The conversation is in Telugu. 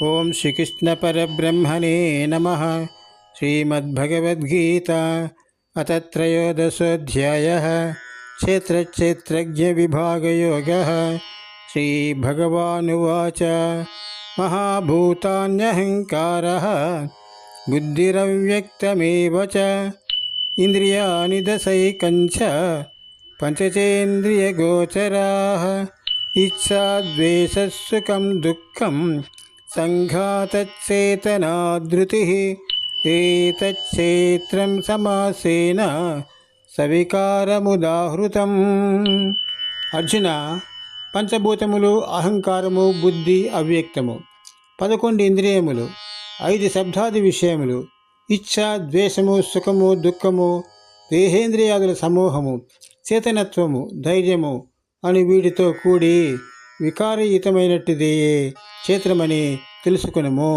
ఓం శ్రీకృష్ణ పరబ్రహ్మణే నమః. శ్రీమద్భగవద్గీత అథ త్రయోదశోऽధ్యాయः. క్షేత్రక్షేత్రజ్ఞ విభాగయోగः. శ్రీభగవానువాచ మహాభూతాన్యహంకారः బుద్ధిరవ్యక్తమేవ చ ఇంద్రియాణి దశైకంచ పంచచేంద్రియగోచరాः. ఇచ్ఛా ద్వేషः సుఖం దుఃఖం సంఘాతచ్చేతనాధృతి ఏతచ్చేత్రం సమాసేన సవికారముదాహృతం. అర్జున, పంచభూతములు, అహంకారము, బుద్ధి, అవ్యక్తము, 11 ఇంద్రియములు, 5 శబ్దాది విషయములు, ఇచ్ఛ, ద్వేషము, సుఖము, దుఃఖము, దేహేంద్రియాదుల సమూహము, చేతనత్వము, ధైర్యము అని వీటితో కూడి వికారయుతమైనట్టుదే క్షేత్రమని తెలుసుకునము.